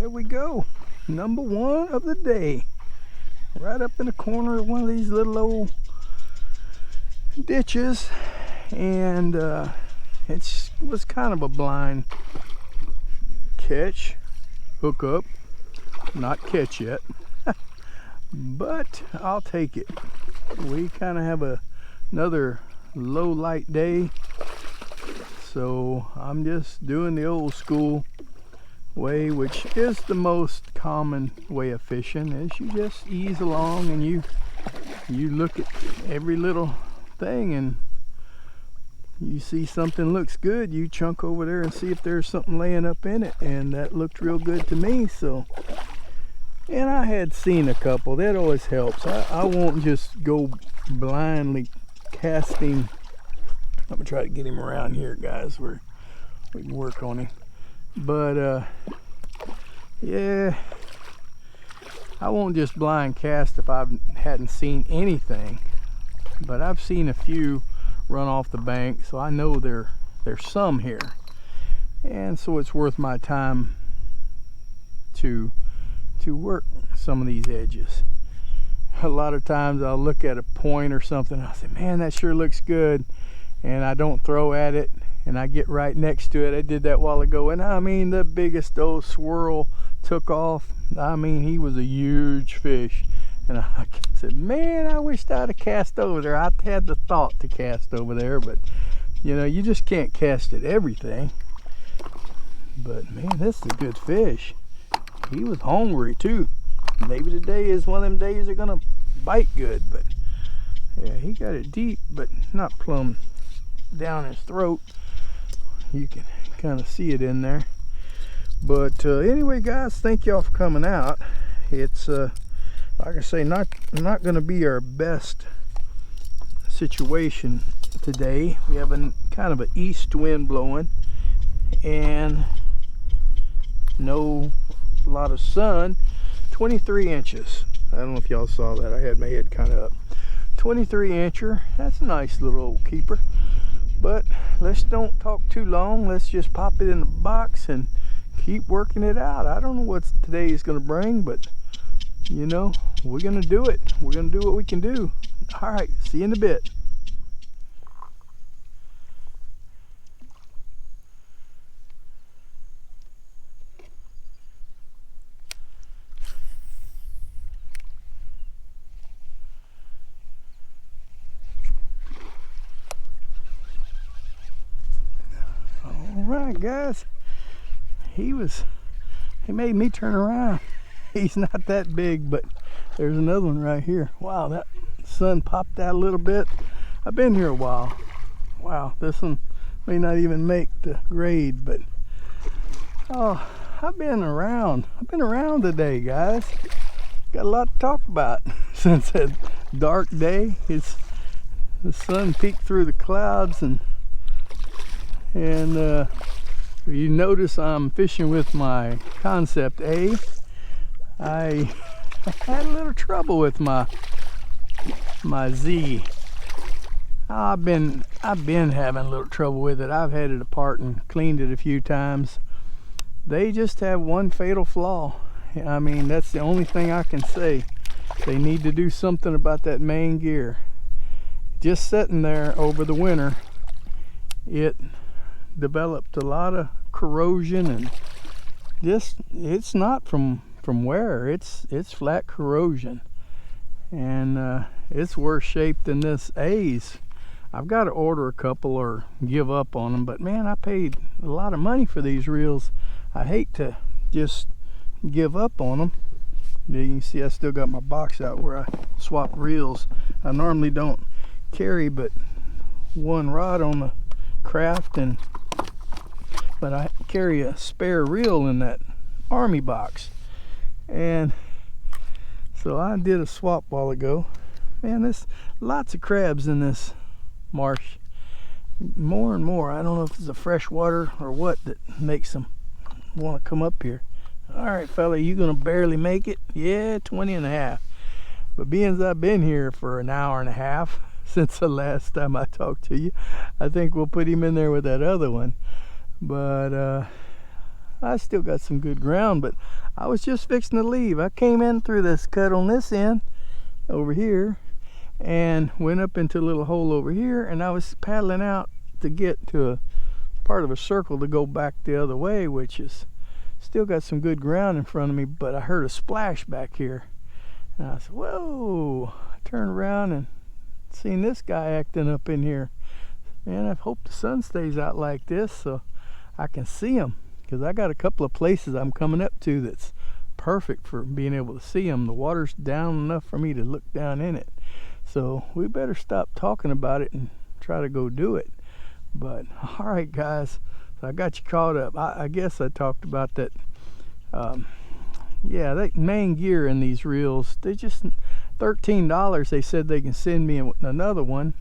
there we go. Number one of the day. Right up in the corner of one of these little old ditches. And it was kind of a blind catch, hook up, not catch yet. But I'll take it. We kind of have another low light day. So I'm just doing the old school way, which is the most common way of fishing, is you just ease along and you look at every little thing, and you see something looks good, you chunk over there and see if there's something laying up in it, and that looked real good to me. So, and I had seen a couple. That always helps. I won't just go blindly casting. I'm gonna try to get him around here, guys, where we can work on him. But yeah, I won't just blind cast if I hadn't seen anything. But I've seen a few run off the bank, so I know there's some here, and so it's worth my time to work some of these edges. A lot of times I'll look at a point or something, I'll say, man, that sure looks good, and I don't throw at it, and I get right next to it. I did that a while ago, and I mean, the biggest old swirl took off. I mean, he was a huge fish, and I said, man, I wished I'd have cast over there. I had the thought to cast over there, but you know, you just can't cast at everything. But man, this is a good fish. He was hungry too. Maybe today is one of them days they're gonna bite good, but yeah, he got it deep, but not plumb down his throat. You can kind of see it in there. But anyway, guys, thank y'all for coming out. It's like I say, not gonna be our best situation today. We have a kind of an east wind blowing, and no lot of sun. 23 inches. I don't know if y'all saw that. I had my head kind of up. 23 incher. That's a nice little old keeper. But let's don't talk too long. Let's just pop it in the box and keep working it out. I don't know what today is going to bring, but you know, we're going to do it. We're going to do what we can do. All right, see you in a bit. Alright, guys, he made me turn around. He's not that big, but there's another one right here. Wow, that sun popped out a little bit. I've been here a while. Wow, this one may not even make the grade, but oh, I've been around today, guys. Got a lot to talk about since that dark day. The sun peeked through the clouds, and you notice I'm fishing with my Concept A. I had a little trouble with my Z. I've been having a little trouble with it. I've had it apart and cleaned it a few times. They just have one fatal flaw. I mean, that's the only thing I can say. They need to do something about that main gear. Just sitting there over the winter, it developed a lot of corrosion, and just, it's not from wear, it's flat corrosion, and it's worse shape than this A's. I've got to order a couple or give up on them, but man, I paid a lot of money for these reels. I hate to just give up on them. You can see I still got my box out where I swap reels. I normally don't carry but one rod on the craft, but I carry a spare reel in that army box, and so I did a swap a while ago. Man, there's lots of crabs in this marsh, more and more. I don't know if it's the fresh water or what that makes them want to come up here. All right, fella, you gonna barely make it? Yeah, 20 and a half. But being as I've been here for an hour and a half since the last time I talked to you, I think we'll put him in there with that other one. But I still got some good ground, but I was just fixing to leave. I came in through this cut on this end over here and went up into a little hole over here, and I was paddling out to get to a part of a circle to go back the other way, which is still got some good ground in front of me, but I heard a splash back here. And I said, whoa. I turned around and seen this guy acting up in here. Man, I hope the sun stays out like this so I can see him, because I got a couple of places I'm coming up to that's perfect for being able to see him. The water's down enough for me to look down in it. So we better stop talking about it and try to go do it. But all right, guys, so I got you caught up. I guess I talked about that. Yeah, that main gear in these reels, they just $13. They said they can send me another one,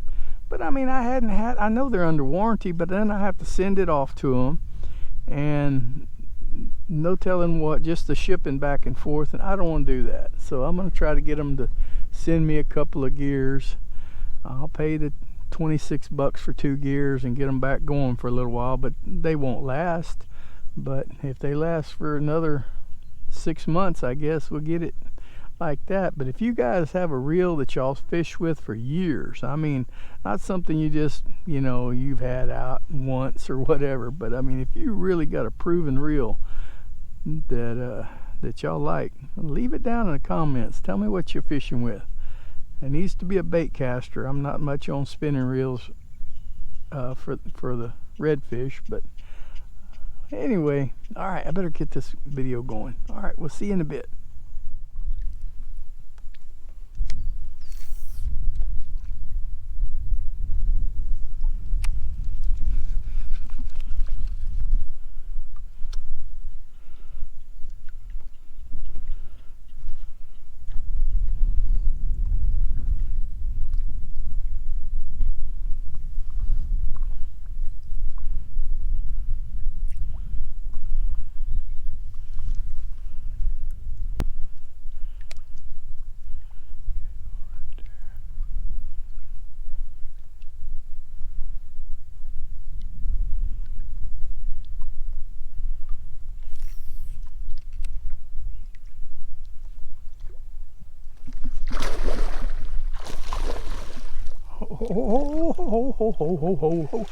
but I mean, I know they're under warranty, but then I have to send it off to them, and no telling what, just the shipping back and forth, and I don't want to do that. So I'm going to try to get them to send me a couple of gears. I'll pay the 26 bucks for 2 gears and get them back going for a little while, but they won't last. But if they last for another 6 months, I guess we'll get it like that. But if you guys have a reel that y'all fish with for years, I mean, not something you just, you know, you've had out once or whatever, but I mean, if you really got a proven reel that y'all like, leave it down in the comments. Tell me what you're fishing with. It needs to be a bait caster. I'm not much on spinning reels for the redfish, but anyway, all right, I better get this video going. All right, we'll see you in a bit.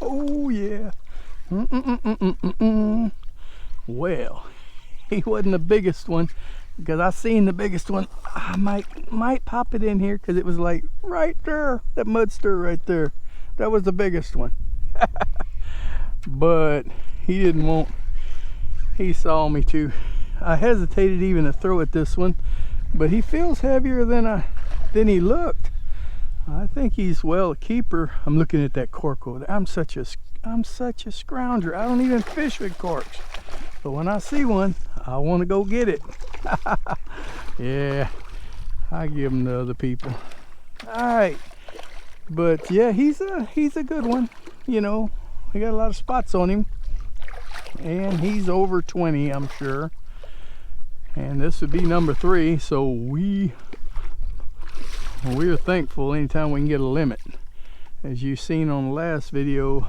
Oh, yeah. Well, he wasn't the biggest one, because I seen the biggest one. I might pop it in here, because it was like right there, that mud stir right there. That was the biggest one. But he didn't want, he saw me too. I hesitated even to throw at this one, but he feels heavier than he looked. I think he's, well, a keeper. I'm looking at that cork over there. I'm such a scrounger. I don't even fish with corks, but when I see one, I want to go get it. Yeah, I give them to other people. All right, but yeah, he's a good one. You know, he got a lot of spots on him, and he's over 20, I'm sure. And this would be number 3, so we're thankful anytime we can get a limit. As you've seen on the last video,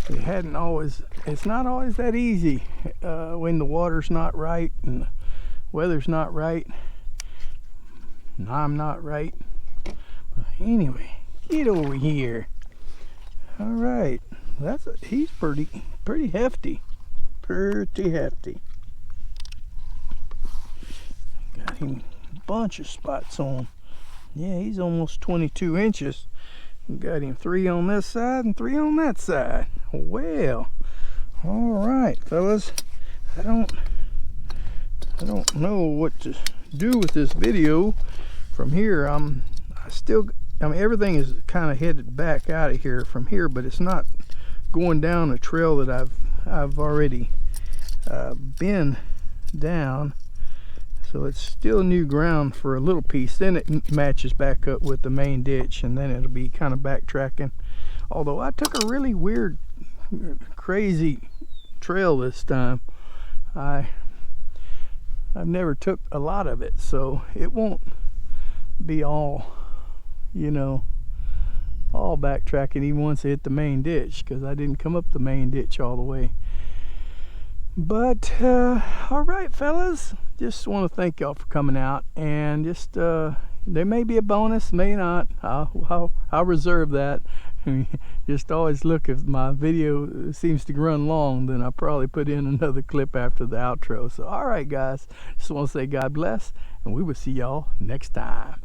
it's not always that easy when the water's not right and the weather's not right and I'm not right. But anyway, get over here. All right, he's pretty hefty. Pretty hefty. Got him a bunch of spots on. Yeah, he's almost 22 inches. Got him 3 on this side and 3 on that side. Well, all right, fellas. I don't know what to do with this video from here. I mean, everything is kind of headed back out of here from here, but it's not going down a trail that I've already been down. So it's still new ground for a little piece. Then it matches back up with the main ditch, and then it'll be kind of backtracking. Although I took a really weird, crazy trail this time. I've never took a lot of it, so it won't be all, you know, all backtracking even once I hit the main ditch, because I didn't come up the main ditch all the way. But all right, fellas, just want to thank y'all for coming out, and just there may be a bonus, may not. I'll reserve that. Just always look, if my video seems to run long, then I'll probably put in another clip after the outro. So all right, guys, just want to say God bless, and we will see y'all next time.